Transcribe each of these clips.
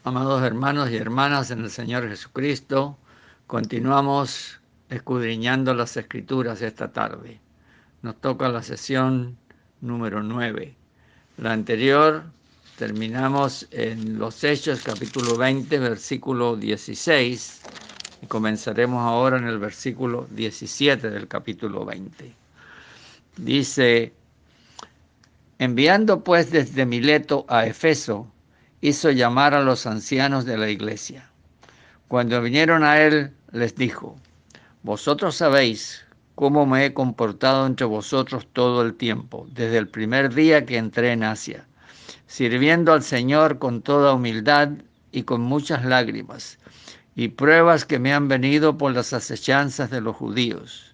Amados hermanos y hermanas en el Señor Jesucristo, continuamos escudriñando las Escrituras esta tarde. Nos toca la sesión número 9. La anterior terminamos en los Hechos capítulo 20, versículo 16, y comenzaremos ahora en el versículo 17 del capítulo 20. Dice: enviando pues desde Mileto a Efeso, hizo llamar a los ancianos de la iglesia. Cuando vinieron a él, les dijo: vosotros sabéis cómo me he comportado entre vosotros todo el tiempo, desde el primer día que entré en Asia, sirviendo al Señor con toda humildad y con muchas lágrimas, y pruebas que me han venido por las asechanzas de los judíos.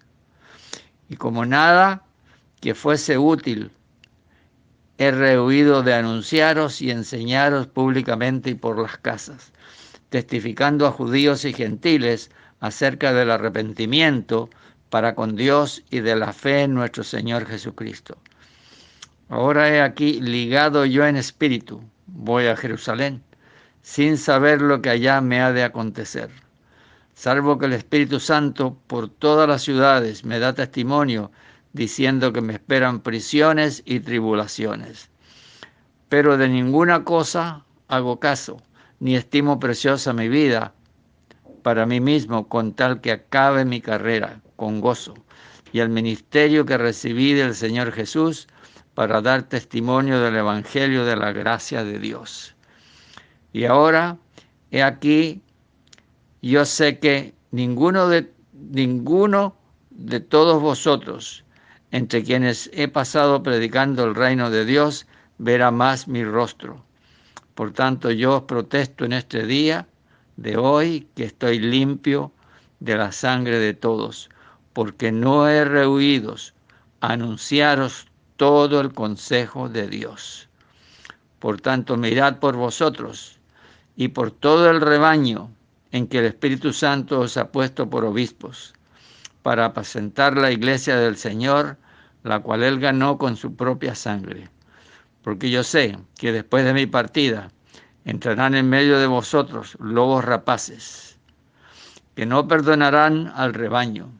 Y como nada que fuese útil, he rehuido de anunciaros y enseñaros públicamente y por las casas, testificando a judíos y gentiles acerca del arrepentimiento para con Dios y de la fe en nuestro Señor Jesucristo. Ahora he aquí, ligado yo en espíritu, voy a Jerusalén, sin saber lo que allá me ha de acontecer, salvo que el Espíritu Santo por todas las ciudades me da testimonio, diciendo que me esperan prisiones y tribulaciones. Pero de ninguna cosa hago caso, ni estimo preciosa mi vida para mí mismo, con tal que acabe mi carrera con gozo y el ministerio que recibí del Señor Jesús para dar testimonio del Evangelio de la gracia de Dios. Y ahora, he aquí, yo sé que ninguno de todos vosotros, entre quienes he pasado predicando el reino de Dios, verá más mi rostro. Por tanto, yo os protesto en este día de hoy que estoy limpio de la sangre de todos, porque no he rehuido anunciaros todo el consejo de Dios. Por tanto, mirad por vosotros y por todo el rebaño en que el Espíritu Santo os ha puesto por obispos, para apacentar la iglesia del Señor, la cual él ganó con su propia sangre. Porque yo sé que después de mi partida entrarán en medio de vosotros lobos rapaces, que no perdonarán al rebaño,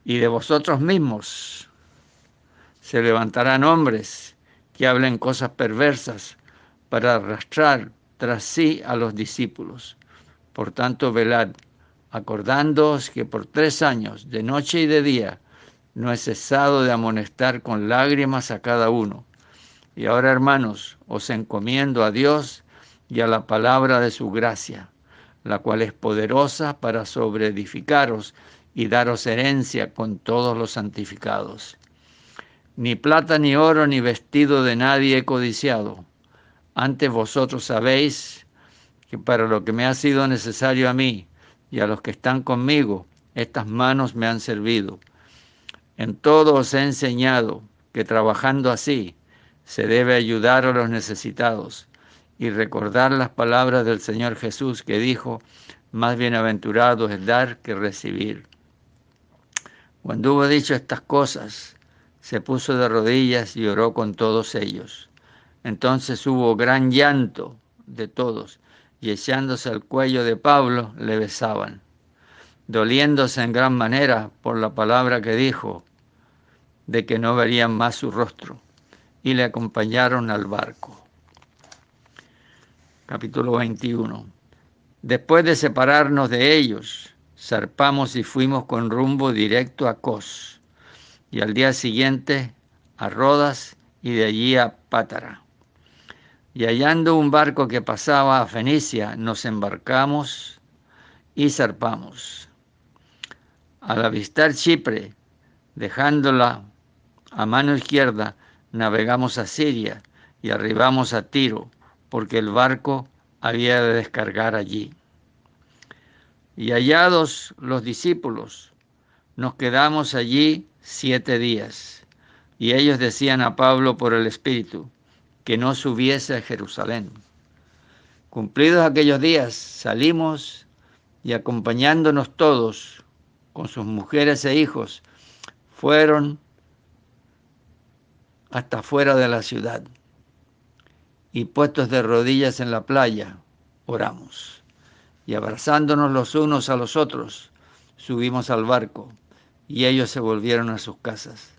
y de vosotros mismos se levantarán hombres que hablen cosas perversas para arrastrar tras sí a los discípulos. Por tanto, velad, acordándoos que por 3 años, de noche y de día, no he cesado de amonestar con lágrimas a cada uno. Y ahora, hermanos, os encomiendo a Dios y a la palabra de su gracia, la cual es poderosa para sobreedificaros y daros herencia con todos los santificados. Ni plata, ni oro, ni vestido de nadie he codiciado. Antes vosotros sabéis que para lo que me ha sido necesario a mí y a los que están conmigo, estas manos me han servido. En todo os he enseñado que trabajando así se debe ayudar a los necesitados y recordar las palabras del Señor Jesús, que dijo: más bienaventurado es dar que recibir. Cuando hubo dicho estas cosas, se puso de rodillas y oró con todos ellos. Entonces hubo gran llanto de todos, y echándose al cuello de Pablo le besaban, doliéndose en gran manera por la palabra que dijo, de que no verían más su rostro, y le acompañaron al barco. Capítulo 21. Después de separarnos de ellos, zarpamos y fuimos con rumbo directo a Cos, y al día siguiente a Rodas, y de allí a Pátara. Y hallando un barco que pasaba a Fenicia, nos embarcamos y zarpamos. Al avistar Chipre, dejándola a mano izquierda, navegamos a Siria y arribamos a Tiro, porque el barco había de descargar allí. Y hallados los discípulos, nos quedamos allí 7 días, y ellos decían a Pablo por el Espíritu que no subiese a Jerusalén. Cumplidos aquellos días, salimos y, acompañándonos todos con sus mujeres e hijos, fueron hasta fuera de la ciudad, y puestos de rodillas en la playa, oramos. Y abrazándonos los unos a los otros, subimos al barco, y ellos se volvieron a sus casas.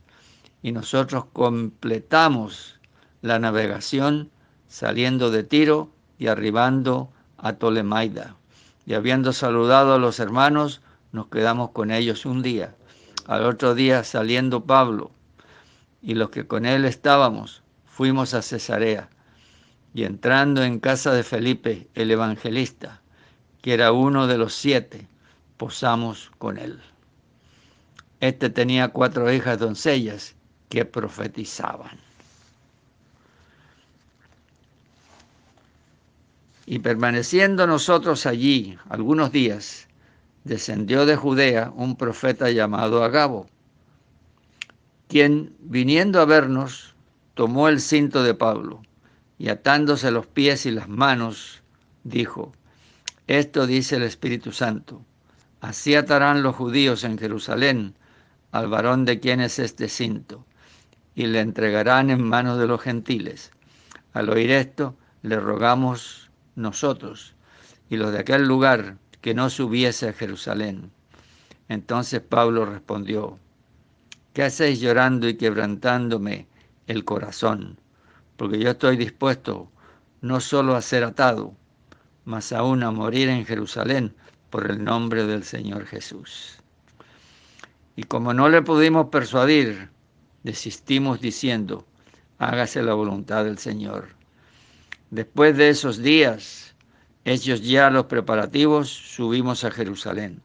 Y nosotros completamos la navegación saliendo de Tiro y arribando a Tolemaida. Y habiendo saludado a los hermanos, nos quedamos con ellos un día. Al otro día, saliendo Pablo y los que con él estábamos, fuimos a Cesarea. Y entrando en casa de Felipe, el evangelista, que era uno de los 7, posamos con él. Este tenía 4 hijas doncellas que profetizaban. Y permaneciendo nosotros allí algunos días, descendió de Judea un profeta llamado Agabo, quien, viniendo a vernos, tomó el cinto de Pablo y atándose los pies y las manos, dijo: Esto dice el Espíritu Santo: así atarán los judíos en Jerusalén al varón de quien es este cinto, y le entregarán en manos de los gentiles. Al oír esto, le rogamos nosotros y los de aquel lugar que no subiese a Jerusalén. Entonces Pablo respondió: ¿qué hacéis llorando y quebrantándome el corazón? Porque yo estoy dispuesto no solo a ser atado, mas aún a morir en Jerusalén por el nombre del Señor Jesús. Y como no le pudimos persuadir, desistimos diciendo: hágase la voluntad del Señor. Después de esos días, hechos ya los preparativos, subimos a Jerusalén.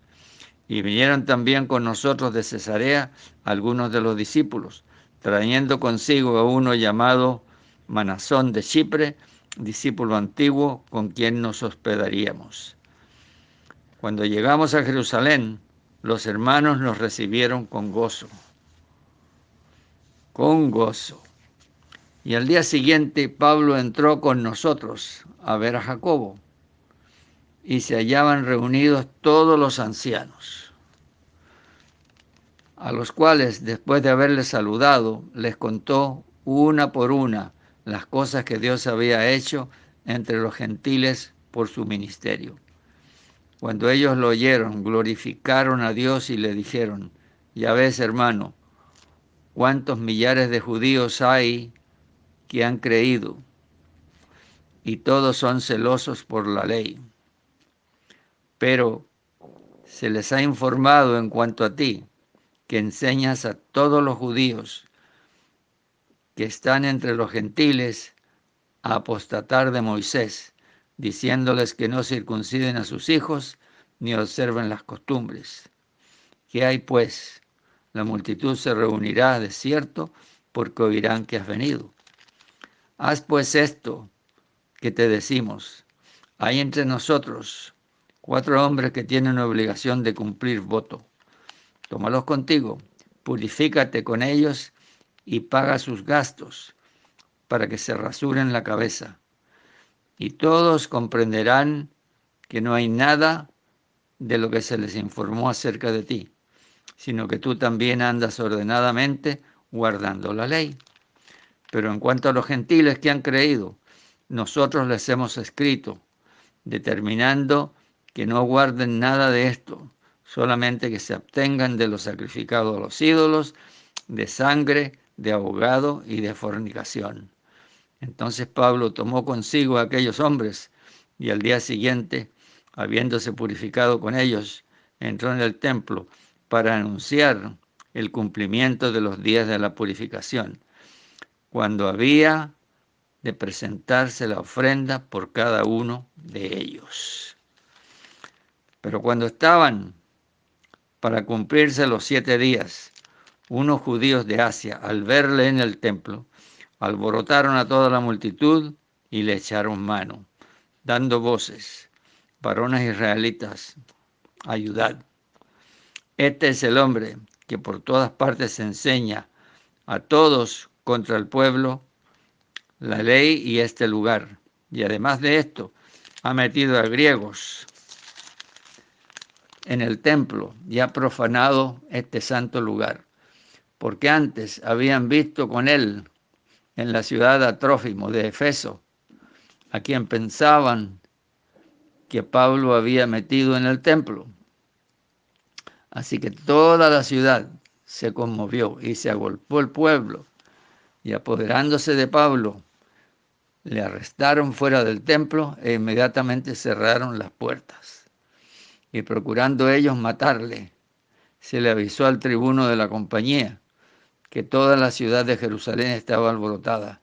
Y vinieron también con nosotros de Cesarea algunos de los discípulos, trayendo consigo a uno llamado Manasón de Chipre, discípulo antiguo, con quien nos hospedaríamos. Cuando llegamos a Jerusalén, los hermanos nos recibieron con gozo. Con gozo. Y al día siguiente Pablo entró con nosotros a ver a Jacobo, y se hallaban reunidos todos los ancianos, a los cuales, después de haberles saludado, les contó una por una las cosas que Dios había hecho entre los gentiles por su ministerio. Cuando ellos lo oyeron, glorificaron a Dios y le dijeron: ya ves, hermano, cuántos millares de judíos hay que han creído, y todos son celosos por la ley. Pero se les ha informado en cuanto a ti, que enseñas a todos los judíos que están entre los gentiles a apostatar de Moisés, diciéndoles que no circunciden a sus hijos ni observen las costumbres. ¿Qué hay pues? La multitud se reunirá de cierto, porque oirán que has venido. Haz pues esto que te decimos. Hay entre nosotros 4 hombres que tienen obligación de cumplir voto. Tómalos contigo, purifícate con ellos y paga sus gastos para que se rasuren la cabeza. Y todos comprenderán que no hay nada de lo que se les informó acerca de ti, sino que tú también andas ordenadamente guardando la ley. Pero en cuanto a los gentiles que han creído, nosotros les hemos escrito, determinando que no guarden nada de esto, solamente que se abstengan de lo sacrificado a los ídolos, de sangre, de ahogado y de fornicación. Entonces Pablo tomó consigo a aquellos hombres y al día siguiente, habiéndose purificado con ellos, entró en el templo para anunciar el cumplimiento de los días de la purificación, cuando había de presentarse la ofrenda por cada uno de ellos. Pero cuando estaban para cumplirse los 7 días, unos judíos de Asia, al verle en el templo, alborotaron a toda la multitud y le echaron mano, dando voces: varones israelitas, ayudad. Este es el hombre que por todas partes enseña a todos contra el pueblo la ley y este lugar. Y además de esto, ha metido a griegos en el templo y ha profanado este santo lugar, porque antes habían visto con él en la ciudad a Trófimo de Efeso, a quien pensaban que Pablo había metido en el templo. Así que toda la ciudad se conmovió y se agolpó el pueblo, y apoderándose de Pablo, le arrestaron fuera del templo e inmediatamente cerraron las puertas. Y procurando ellos matarle, se le avisó al tribuno de la compañía que toda la ciudad de Jerusalén estaba alborotada.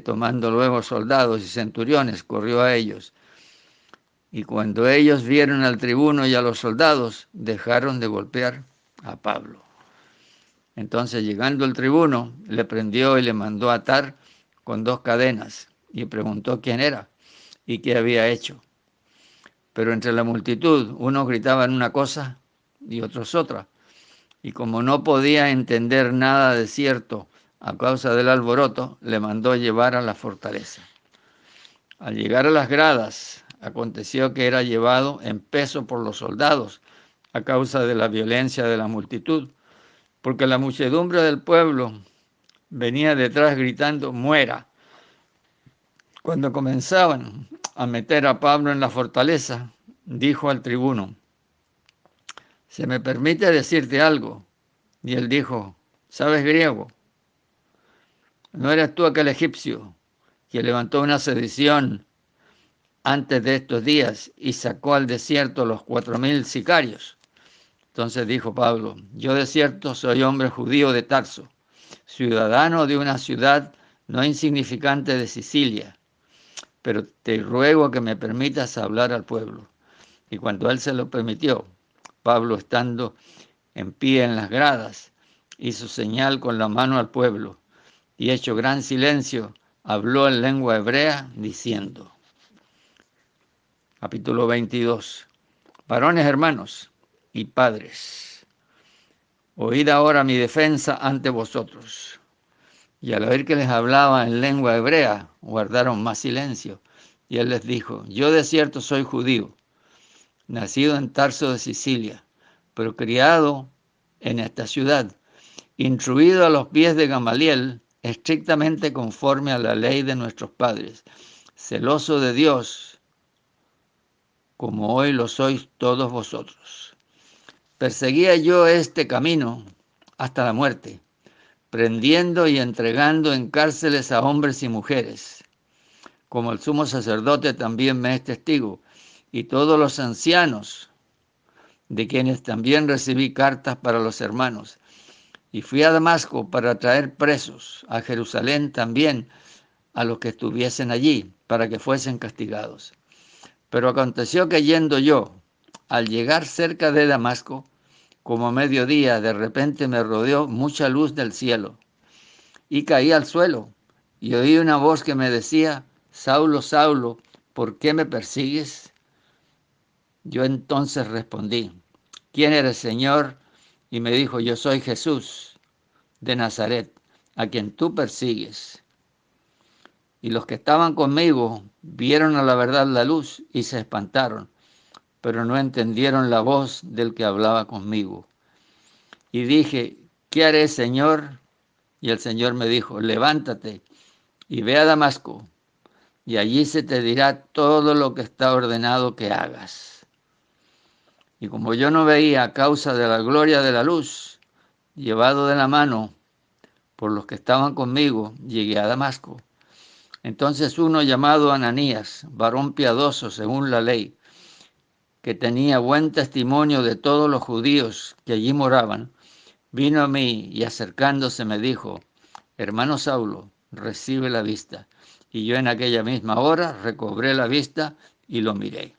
Tomando luego soldados y centuriones, corrió a ellos. Y cuando ellos vieron al tribuno y a los soldados, dejaron de golpear a Pablo. Entonces, llegando el tribuno, le prendió y le mandó atar con 2 cadenas y preguntó quién era y qué había hecho. Pero entre la multitud, unos gritaban una cosa y otros otra. Y como no podía entender nada de cierto a causa del alboroto, le mandó llevar a la fortaleza. Al llegar a las gradas, aconteció que era llevado en peso por los soldados a causa de la violencia de la multitud, porque la muchedumbre del pueblo venía detrás gritando, ¡muera! Cuando comenzaban a meter a Pablo en la fortaleza, dijo al tribuno, ¿se me permite decirte algo? Y él dijo, ¿sabes griego? ¿No eres tú aquel egipcio que levantó una sedición antes de estos días y sacó al desierto los 4,000 sicarios? Entonces dijo Pablo, yo de cierto soy hombre judío de Tarso, ciudadano de una ciudad no insignificante de Sicilia, pero te ruego que me permitas hablar al pueblo. Y cuando él se lo permitió, Pablo, estando en pie en las gradas, hizo señal con la mano al pueblo, y hecho gran silencio, habló en lengua hebrea, diciendo, capítulo 22, varones hermanos y padres, oíd ahora mi defensa ante vosotros. Y al oír que les hablaba en lengua hebrea, guardaron más silencio. Y él les dijo, yo de cierto soy judío, nacido en Tarso de Sicilia, pero criado en esta ciudad, instruido a los pies de Gamaliel, estrictamente conforme a la ley de nuestros padres, celoso de Dios, como hoy lo sois todos vosotros. Perseguía yo este camino hasta la muerte, prendiendo y entregando en cárceles a hombres y mujeres, como el sumo sacerdote también me es testigo, y todos los ancianos, de quienes también recibí cartas para los hermanos. Y fui a Damasco para traer presos a Jerusalén también a los que estuviesen allí, para que fuesen castigados. Pero aconteció que yendo yo, al llegar cerca de Damasco, como a mediodía, de repente me rodeó mucha luz del cielo, y caí al suelo, y oí una voz que me decía, Saulo, Saulo, ¿por qué me persigues? Yo entonces respondí, ¿quién eres, Señor? Y me dijo, yo soy Jesús de Nazaret, a quien tú persigues. Y los que estaban conmigo vieron a la verdad la luz y se espantaron, pero no entendieron la voz del que hablaba conmigo. Y dije, ¿qué haré, Señor? Y el Señor me dijo, levántate y ve a Damasco, y allí se te dirá todo lo que está ordenado que hagas. Y como yo no veía a causa de la gloria de la luz, llevado de la mano por los que estaban conmigo, llegué a Damasco. Entonces uno llamado Ananías, varón piadoso según la ley, que tenía buen testimonio de todos los judíos que allí moraban, vino a mí y acercándose me dijo, hermano Saulo, recibe la vista. Y yo en aquella misma hora recobré la vista y lo miré.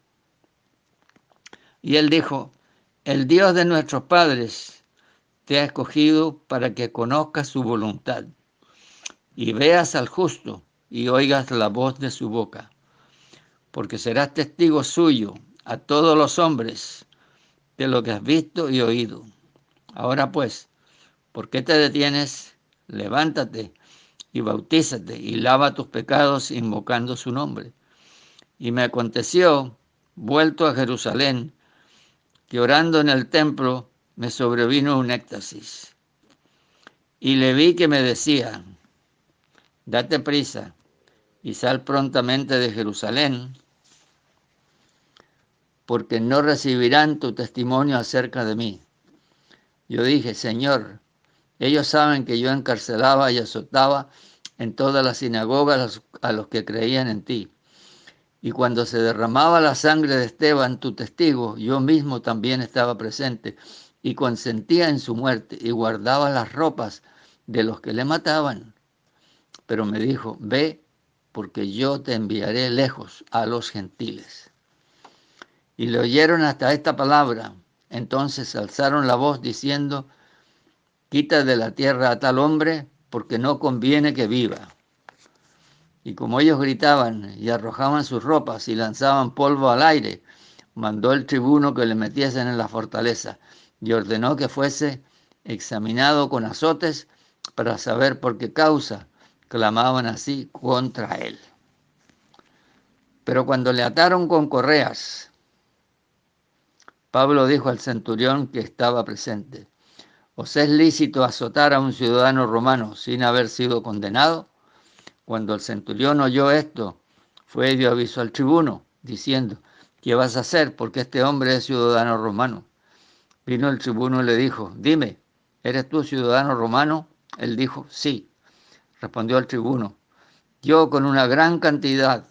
Y él dijo, el Dios de nuestros padres te ha escogido para que conozcas su voluntad y veas al justo y oigas la voz de su boca, porque serás testigo suyo a todos los hombres de lo que has visto y oído. Ahora pues, ¿por qué te detienes? Levántate y bautízate y lava tus pecados invocando su nombre. Y me aconteció, vuelto a Jerusalén, que orando en el templo me sobrevino un éxtasis. Y le vi que me decía, date prisa y sal prontamente de Jerusalén, porque no recibirán tu testimonio acerca de mí. Yo dije, Señor, ellos saben que yo encarcelaba y azotaba en todas las sinagogas a los que creían en ti. Y cuando se derramaba la sangre de Esteban, tu testigo, yo mismo también estaba presente y consentía en su muerte y guardaba las ropas de los que le mataban. Pero me dijo, ve, porque yo te enviaré lejos a los gentiles. Y le oyeron hasta esta palabra. Entonces alzaron la voz diciendo, quita de la tierra a tal hombre, porque no conviene que viva. Y como ellos gritaban y arrojaban sus ropas y lanzaban polvo al aire, mandó el tribuno que le metiesen en la fortaleza y ordenó que fuese examinado con azotes para saber por qué causa clamaban así contra él. Pero cuando le ataron con correas, Pablo dijo al centurión que estaba presente, ¿os es lícito azotar a un ciudadano romano sin haber sido condenado? Cuando el centurión oyó esto, fue y dio aviso al tribuno, diciendo, ¿qué vas a hacer? Porque este hombre es ciudadano romano. Vino el tribuno y le dijo, dime, ¿eres tú ciudadano romano? Él dijo, sí. Respondió el tribuno, yo con una gran cantidad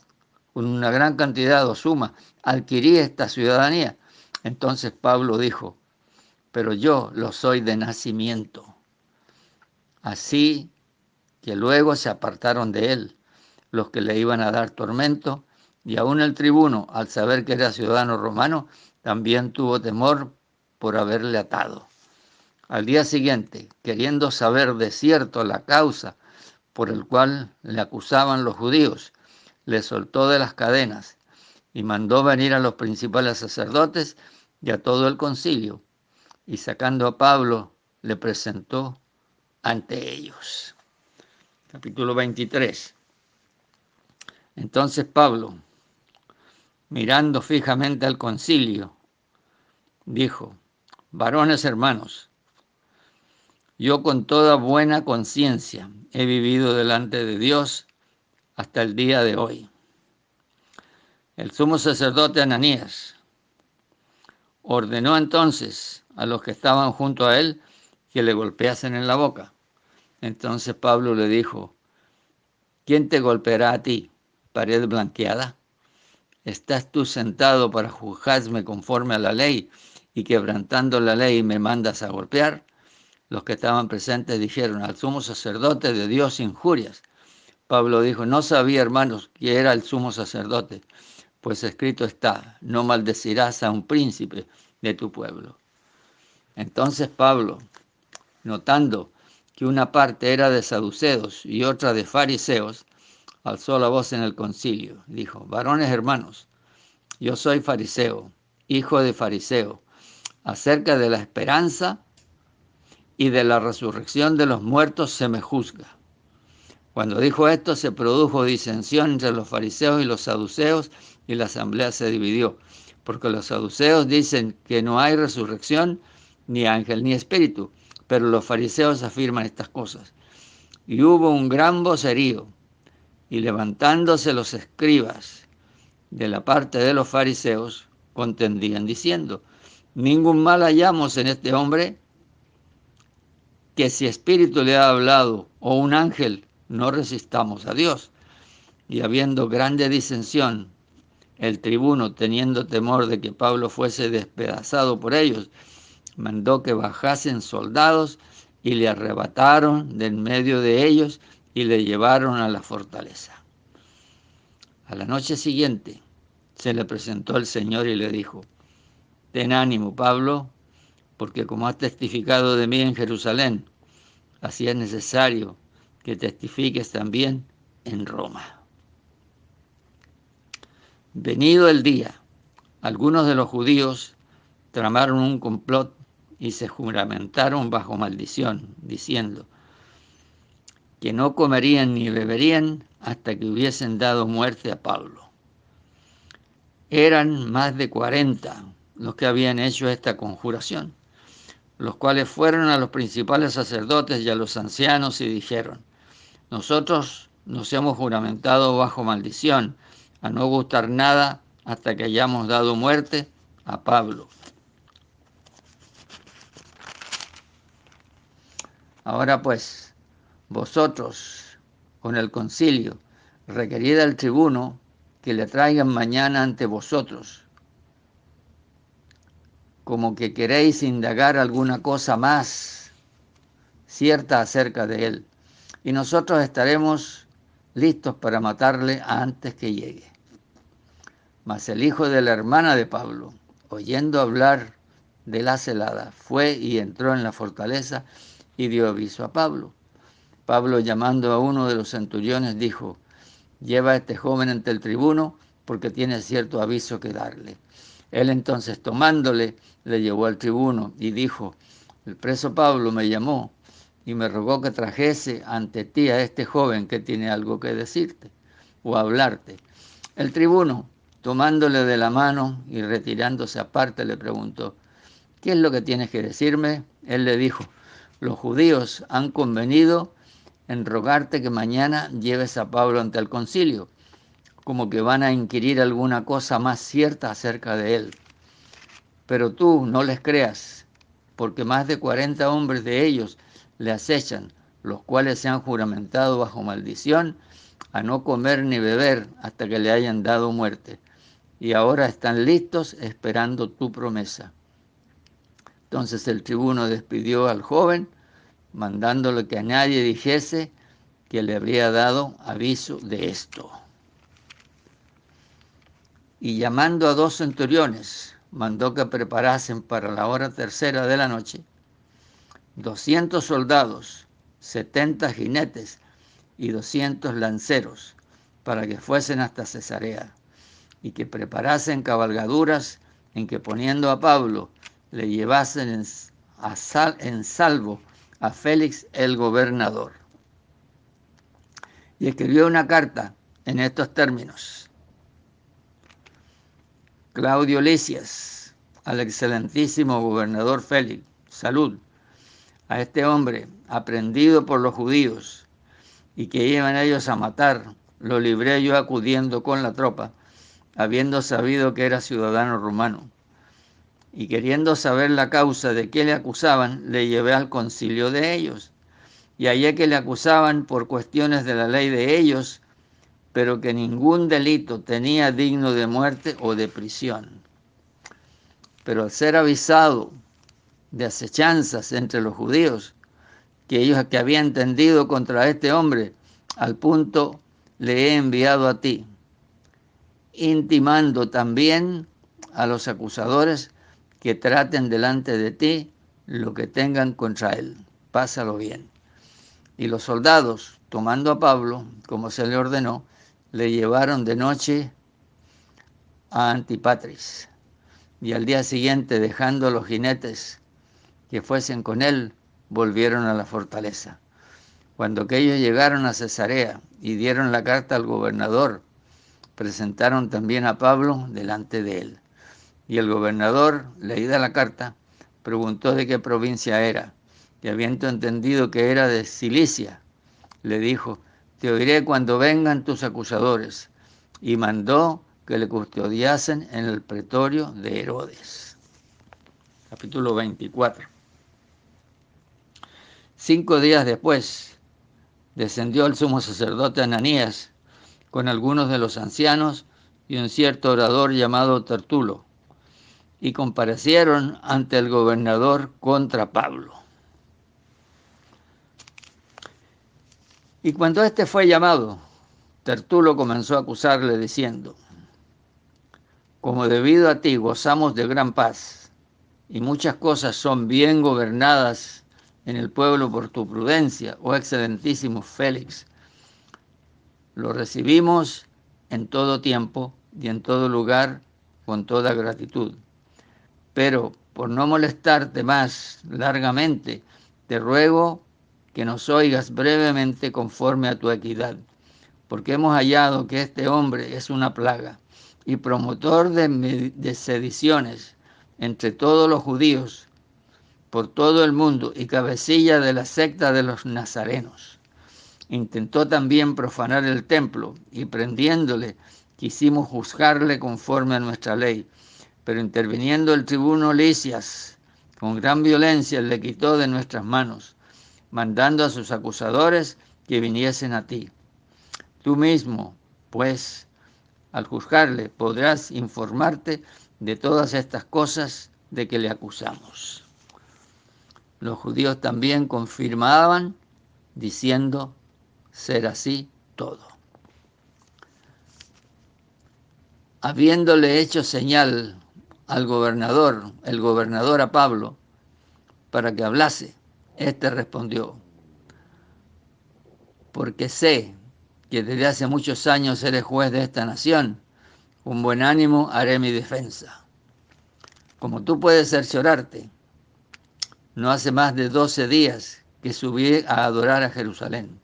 o suma, adquirí esta ciudadanía. Entonces Pablo dijo, pero yo lo soy de nacimiento. Así que luego se apartaron de él los que le iban a dar tormento, y aún el tribuno, al saber que era ciudadano romano, también tuvo temor por haberle atado. Al día siguiente, queriendo saber de cierto la causa por el cual le acusaban los judíos, le soltó de las cadenas y mandó venir a los principales sacerdotes y a todo el concilio, y sacando a Pablo, le presentó ante ellos. Capítulo 23. Entonces Pablo, mirando fijamente al concilio, dijo, varones hermanos, yo con toda buena conciencia he vivido delante de Dios hasta el día de hoy. El sumo sacerdote Ananías ordenó entonces a los que estaban junto a él que le golpeasen en la boca. Entonces Pablo le dijo, ¿quién te golpeará a ti, pared blanqueada? ¿Estás tú sentado para juzgarme conforme a la ley y quebrantando la ley me mandas a golpear? Los que estaban presentes dijeron, al sumo sacerdote de Dios injurias. Pablo dijo, no sabía, hermanos, que era el sumo sacerdote, pues escrito está, no maldecirás a un príncipe de tu pueblo. Entonces Pablo, notando que una parte era de saduceos y otra de fariseos, alzó la voz en el concilio, dijo, varones hermanos, yo soy fariseo, hijo de fariseo, acerca de la esperanza y de la resurrección de los muertos se me juzga. Cuando dijo esto, se produjo disensión entre los fariseos y los saduceos, y la asamblea se dividió, porque los saduceos dicen que no hay resurrección, ni ángel, ni espíritu, pero los fariseos afirman estas cosas. Y hubo un gran vocerío, y levantándose los escribas de la parte de los fariseos, contendían diciendo, ningún mal hallamos en este hombre, que si espíritu le ha hablado o un ángel, no resistamos a Dios. Y habiendo grande disensión, el tribuno, teniendo temor de que Pablo fuese despedazado por ellos, mandó que bajasen soldados y le arrebataron de en medio de ellos y le llevaron a la fortaleza. A la noche siguiente se le presentó el Señor y le dijo, ten ánimo, Pablo, porque como has testificado de mí en Jerusalén, así es necesario que testifiques también en Roma. Venido el día, algunos de los judíos tramaron un complot y se juramentaron bajo maldición, diciendo que no comerían ni beberían hasta que hubiesen dado muerte a Pablo. Eran más de 40 los que habían hecho esta conjuración, los cuales fueron a los principales sacerdotes y a los ancianos y dijeron, nosotros nos hemos juramentado bajo maldición a no gustar nada hasta que hayamos dado muerte a Pablo. Ahora pues, vosotros, con el concilio, requerid al tribuno que le traigan mañana ante vosotros, como que queréis indagar alguna cosa más cierta acerca de él, y nosotros estaremos listos para matarle antes que llegue. Mas el hijo de la hermana de Pablo, oyendo hablar de la celada, fue y entró en la fortaleza y dio aviso a Pablo. Pablo, llamando a uno de los centuriones, dijo: lleva a este joven ante el tribuno, porque tiene cierto aviso que darle. Él entonces, tomándole, le llevó al tribuno y dijo: el preso Pablo me llamó y me rogó que trajese ante ti a este joven que tiene algo que decirte o hablarte. El tribuno, tomándole de la mano y retirándose aparte, le preguntó: ¿qué es lo que tienes que decirme? Él le dijo: los judíos han convenido en rogarte que mañana lleves a Pablo ante el concilio, como que van a inquirir alguna cosa más cierta acerca de él. Pero tú no les creas, porque más de 40 hombres de ellos le acechan, los cuales se han juramentado bajo maldición a no comer ni beber hasta que le hayan dado muerte, y ahora están listos esperando tu promesa. Entonces el tribuno despidió al joven, mandándole que a nadie dijese que le habría dado aviso de esto. Y llamando a 2 centuriones, mandó que preparasen para la hora tercera de la noche 200 soldados, 70 jinetes y 200 lanceros, para que fuesen hasta Cesarea, y que preparasen cabalgaduras en que, poniendo a Pablo, le llevasen en salvo a Félix el gobernador. Y escribió una carta en estos términos: Claudio Lisias, al excelentísimo gobernador Félix, salud. A este hombre, aprehendido por los judíos y que iban ellos a matar, lo libré yo acudiendo con la tropa, habiendo sabido que era ciudadano romano. Y queriendo saber la causa de qué le acusaban, le llevé al concilio de ellos. Y hallé que le acusaban por cuestiones de la ley de ellos, pero que ningún delito tenía digno de muerte o de prisión. Pero al ser avisado de acechanzas entre los judíos, que ellos que habían tendido contra este hombre, al punto le he enviado a ti, intimando también a los acusadores que traten delante de ti lo que tengan contra él. Pásalo bien. Y los soldados, tomando a Pablo, como se le ordenó, le llevaron de noche a Antipatris. Y al día siguiente, dejando a los jinetes que fuesen con él, volvieron a la fortaleza. Cuando que ellos llegaron a Cesarea y dieron la carta al gobernador, presentaron también a Pablo delante de él. Y el gobernador, leída la carta, preguntó de qué provincia era, y habiendo entendido que era de Cilicia, le dijo: te oiré cuando vengan tus acusadores. Y mandó que le custodiasen en el pretorio de Herodes. Capítulo 24. 5 días después, descendió el sumo sacerdote Ananías con algunos de los ancianos y un cierto orador llamado Tertulo, y comparecieron ante el gobernador contra Pablo. Y cuando éste fue llamado, Tertulo comenzó a acusarle diciendo: como debido a ti gozamos de gran paz, y muchas cosas son bien gobernadas en el pueblo por tu prudencia, oh excelentísimo Félix, lo recibimos en todo tiempo y en todo lugar con toda gratitud. Pero por no molestarte más largamente, te ruego que nos oigas brevemente conforme a tu equidad, porque hemos hallado que este hombre es una plaga y promotor de sediciones entre todos los judíos por todo el mundo y cabecilla de la secta de los nazarenos. Intentó también profanar el templo y prendiéndole quisimos juzgarle conforme a nuestra ley, Pero interviniendo el tribuno Lisias, con gran violencia le quitó de nuestras manos, mandando a sus acusadores que viniesen a ti. Tú mismo, pues, al juzgarle, podrás informarte de todas estas cosas de que le acusamos. Los judíos también confirmaban, diciendo ser así todo. Habiéndole hecho señal al gobernador, el gobernador a Pablo, para que hablase, éste respondió: porque sé que desde hace muchos años eres juez de esta nación, con buen ánimo haré mi defensa. Como tú puedes cerciorarte, no hace más de 12 días que subí a adorar a Jerusalén,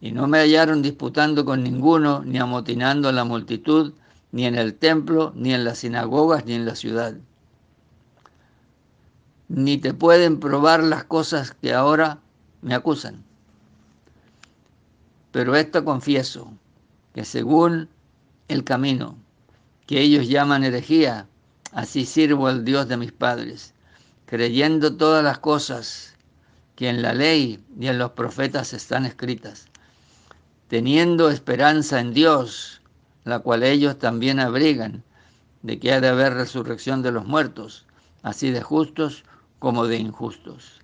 y no me hallaron disputando con ninguno, ni amotinando a la multitud, ni en el templo, ni en las sinagogas, ni en la ciudad. Ni te pueden probar las cosas que ahora me acusan. Pero esto confieso, que según el camino que ellos llaman herejía, así sirvo al Dios de mis padres, creyendo todas las cosas que en la ley y en los profetas están escritas, teniendo esperanza en Dios, la cual ellos también abrigan, de que ha de haber resurrección de los muertos, así de justos como de injustos.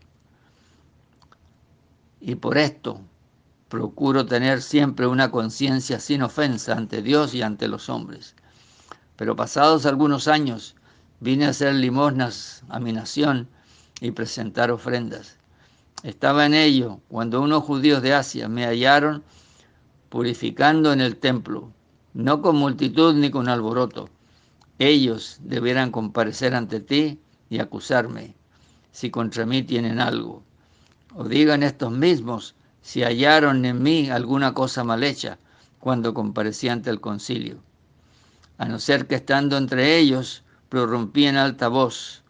Y por esto procuro tener siempre una conciencia sin ofensa ante Dios y ante los hombres. Pero pasados algunos años vine a hacer limosnas a mi nación y presentar ofrendas. Estaba en ello cuando unos judíos de Asia me hallaron purificando en el templo, no con multitud ni con alboroto. Ellos debieran comparecer ante ti y acusarme, si contra mí tienen algo. O digan estos mismos si hallaron en mí alguna cosa mal hecha cuando comparecí ante el concilio. A no ser que estando entre ellos prorrumpí en alta voz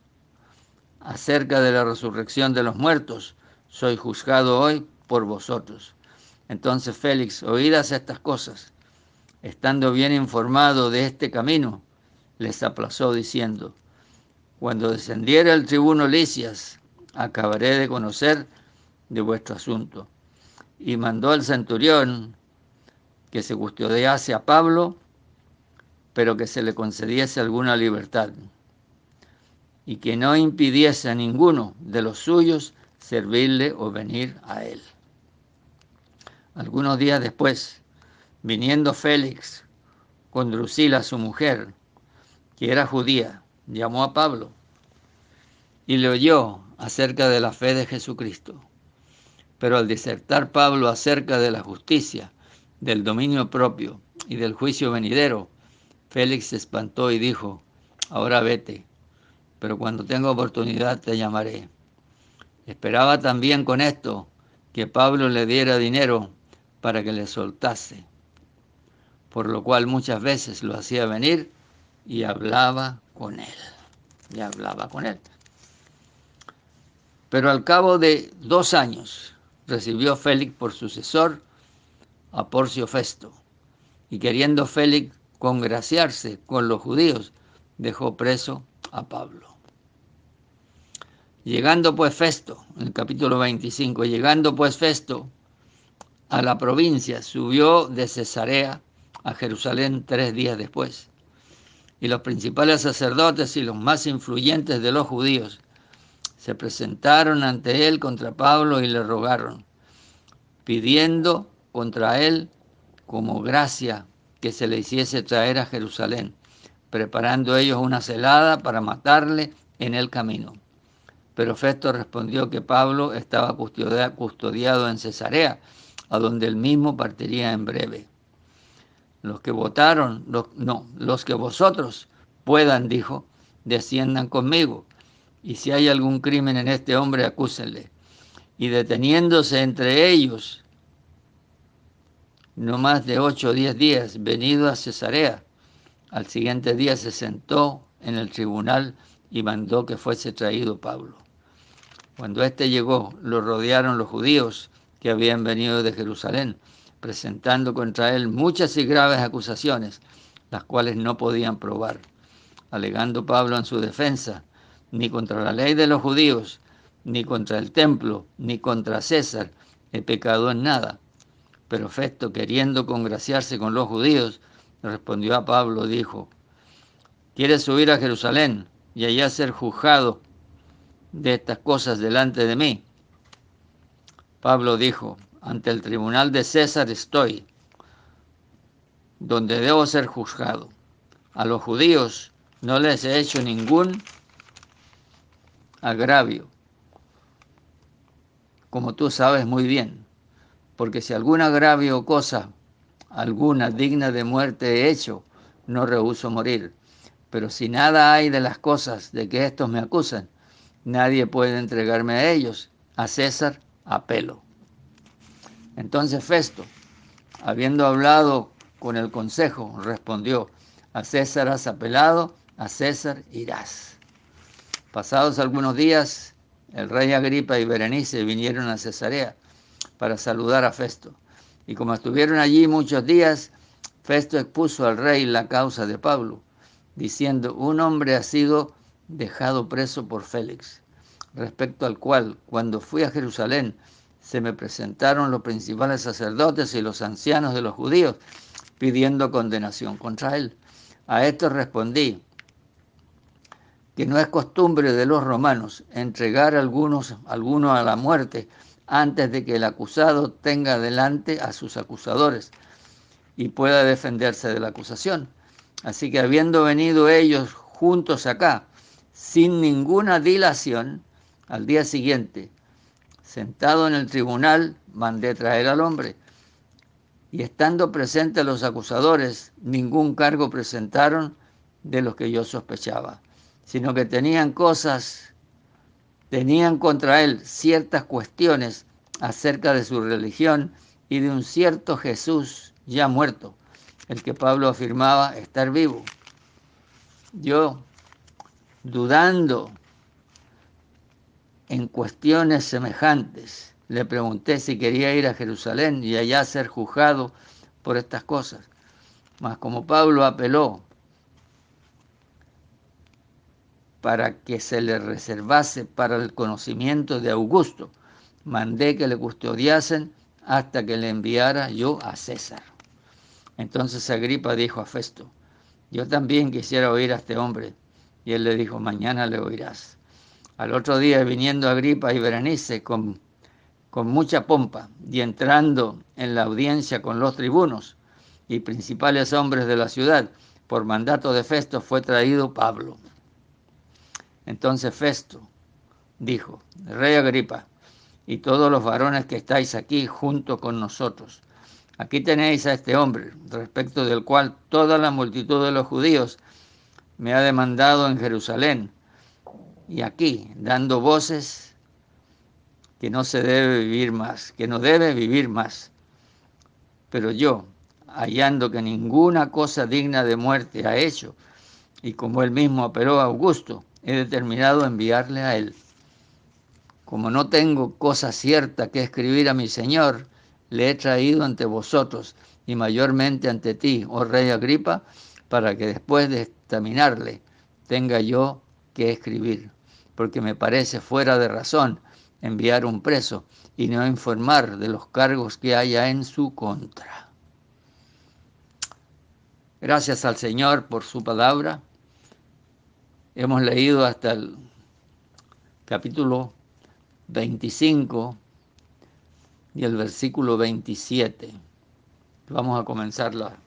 acerca de la resurrección de los muertos, soy juzgado hoy por vosotros. Entonces Félix, oídas estas cosas, estando bien informado de este camino, les aplazó diciendo: cuando descendiera el tribuno Lisias, acabaré de conocer de vuestro asunto. Y mandó al centurión que se custodiase a Pablo, pero que se le concediese alguna libertad, y que no impidiese a ninguno de los suyos servirle o venir a él. Algunos días después, viniendo Félix con Drusila, su mujer, que era judía, llamó a Pablo y le oyó acerca de la fe de Jesucristo. Pero al disertar Pablo acerca de la justicia, del dominio propio y del juicio venidero, Félix se espantó y dijo: ahora vete, pero cuando tenga oportunidad te llamaré. Esperaba también con esto que Pablo le diera dinero para que le soltase, por lo cual muchas veces lo hacía venir y hablaba con él. Pero al cabo de 2 años recibió Félix por sucesor a Porcio Festo, y queriendo Félix congraciarse con los judíos, dejó preso a Pablo. Llegando pues Festo, en el capítulo 25, llegando pues Festo a la provincia, subió de Cesarea a Jerusalén 3 días después. Y los principales sacerdotes y los más influyentes de los judíos se presentaron ante él contra Pablo y le rogaron, pidiendo contra él como gracia que se le hiciese traer a Jerusalén, preparando ellos una celada para matarle en el camino. Pero Festo respondió que Pablo estaba custodiado en Cesarea, a donde él mismo partiría en breve. Los que vosotros puedan, dijo, desciendan conmigo, y si hay algún crimen en este hombre, acúsenle. Y deteniéndose entre ellos, no más de 8 o 10 días, venido a Cesarea, al siguiente día se sentó en el tribunal y mandó que fuese traído Pablo. Cuando éste llegó, lo rodearon los judíos que habían venido de Jerusalén, presentando contra él muchas y graves acusaciones, las cuales no podían probar. alegando Pablo en su defensa: ni contra la ley de los judíos, ni contra el templo, ni contra César he pecado en nada. Pero Festo, queriendo congraciarse con los judíos, respondió a Pablo, dijo: ¿quieres subir a Jerusalén y allá ser juzgado de estas cosas delante de mí? Pablo dijo: ante el tribunal de César estoy, donde debo ser juzgado. A los judíos no les he hecho ningún agravio, como tú sabes muy bien, porque si algún agravio o cosa alguna digna de muerte he hecho, no rehúso morir. Pero si nada hay de las cosas de que estos me acusan, nadie puede entregarme a ellos. A César apelo. Entonces Festo, habiendo hablado con el consejo, respondió: a César has apelado, a César irás. Pasados algunos días, el rey Agripa y Berenice vinieron a Cesarea para saludar a Festo. Y como estuvieron allí muchos días, Festo expuso al rey la causa de Pablo, diciendo: un hombre ha sido dejado preso por Félix, respecto al cual, cuando fui a Jerusalén, se me presentaron los principales sacerdotes y los ancianos de los judíos, pidiendo condenación contra él. A esto respondí que no es costumbre de los romanos entregar a alguno a la muerte antes de que el acusado tenga delante a sus acusadores y pueda defenderse de la acusación. Así que habiendo venido ellos juntos acá, sin ninguna dilación, al día siguiente, sentado en el tribunal, mandé traer al hombre. Y estando presentes los acusadores, ningún cargo presentaron de los que yo sospechaba, sino que tenían contra él ciertas cuestiones acerca de su religión y de un cierto Jesús ya muerto, el que Pablo afirmaba estar vivo. Yo, dudando en cuestiones semejantes, le pregunté si quería ir a Jerusalén y allá ser juzgado por estas cosas. Mas como Pablo apeló para que se le reservase para el conocimiento de Augusto, mandé que le custodiasen hasta que le enviara yo a César. Entonces Agripa dijo a Festo: yo también quisiera oír a este hombre. Y él le dijo: mañana le oirás. Al otro día, viniendo Agripa y Berenice con mucha pompa y entrando en la audiencia con los tribunos y principales hombres de la ciudad, por mandato de Festo fue traído Pablo. Entonces Festo dijo: Rey Agripa, y todos los varones que estáis aquí junto con nosotros, aquí tenéis a este hombre, respecto del cual toda la multitud de los judíos me ha demandado en Jerusalén, y aquí dando voces que no se debe vivir más, que no debe vivir más. Pero yo, hallando que ninguna cosa digna de muerte ha hecho, y como él mismo apeló a Augusto, he determinado enviarle a él. Como no tengo cosa cierta que escribir a mi Señor, le he traído ante vosotros, y mayormente ante ti, oh rey Agripa, para que después de examinarle tenga yo que escribir, porque me parece fuera de razón enviar un preso y no informar de los cargos que haya en su contra. Gracias al Señor por su palabra. Hemos leído hasta el capítulo 25 y el versículo 27. Vamos a comenzar la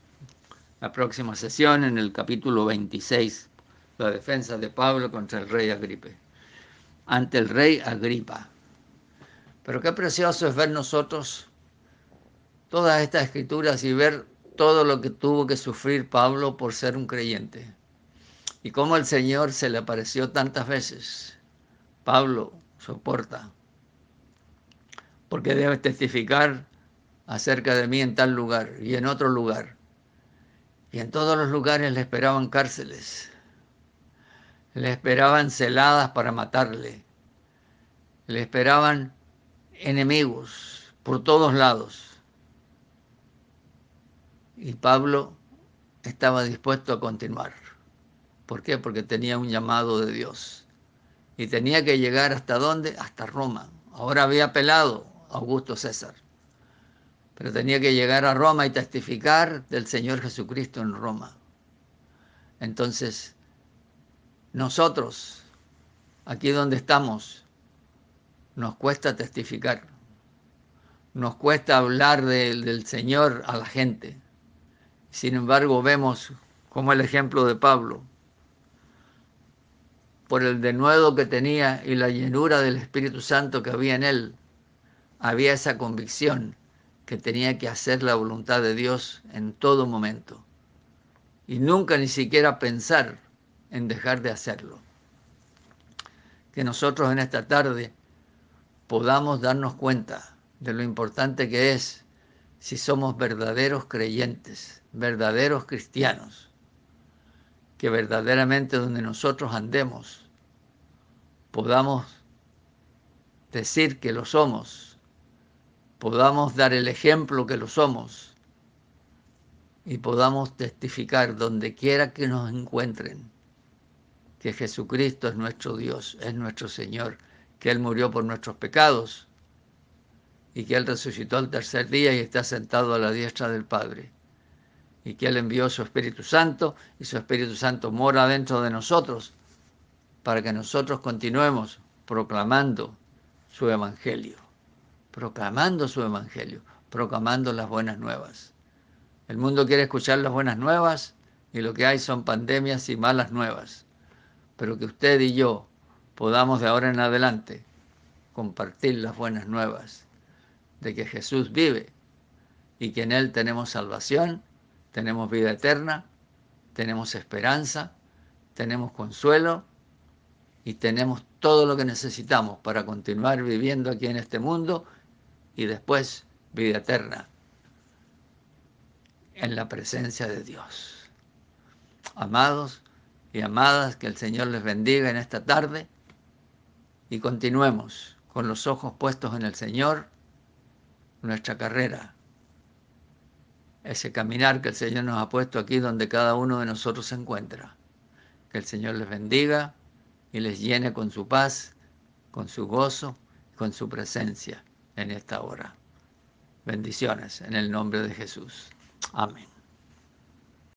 próxima sesión en el capítulo 26, la defensa de Pablo contra el rey Agripa, ante el rey Agripa. Pero qué precioso es ver nosotros todas estas escrituras y ver todo lo que tuvo que sufrir Pablo por ser un creyente. Y cómo el Señor se le apareció tantas veces. Pablo, soporta, porque debes testificar acerca de mí en tal lugar y en otro lugar. Y en todos los lugares le esperaban cárceles, le esperaban celadas para matarle, le esperaban enemigos por todos lados. Y Pablo estaba dispuesto a continuar, ¿Por qué? Porque tenía un llamado de Dios. Y tenía que llegar ¿hasta dónde? Hasta Roma. Ahora había apelado a Augusto César. Pero tenía que llegar a Roma y testificar del Señor Jesucristo en Roma. Entonces, nosotros, aquí donde estamos, nos cuesta testificar. Nos cuesta hablar del Señor a la gente. Sin embargo, vemos como el ejemplo de Pablo, por el denuedo que tenía y la llenura del Espíritu Santo que había en él, había esa convicción que tenía que hacer la voluntad de Dios en todo momento. Y nunca ni siquiera pensar en dejar de hacerlo. Que nosotros en esta tarde podamos darnos cuenta de lo importante que es si somos verdaderos creyentes, verdaderos cristianos, que verdaderamente donde nosotros andemos podamos decir que lo somos, podamos dar el ejemplo que lo somos y podamos testificar donde quiera que nos encuentren que Jesucristo es nuestro Dios, es nuestro Señor, que Él murió por nuestros pecados y que Él resucitó al tercer día y está sentado a la diestra del Padre, y que Él envió su Espíritu Santo y su Espíritu Santo mora dentro de nosotros para que nosotros continuemos proclamando su Evangelio, proclamando las buenas nuevas. El mundo quiere escuchar las buenas nuevas y lo que hay son pandemias y malas nuevas. Pero que usted y yo podamos de ahora en adelante compartir las buenas nuevas de que Jesús vive y que en Él tenemos salvación, tenemos vida eterna, tenemos esperanza, tenemos consuelo y tenemos todo lo que necesitamos para continuar viviendo aquí en este mundo y después vida eterna en la presencia de Dios. Amados y amadas, que el Señor les bendiga en esta tarde y continuemos con los ojos puestos en el Señor, nuestra carrera, ese caminar que el Señor nos ha puesto aquí donde cada uno de nosotros se encuentra. Que el Señor les bendiga y les llene con su paz, con su gozo, con su presencia en esta hora. Bendiciones en el nombre de Jesús. Amén.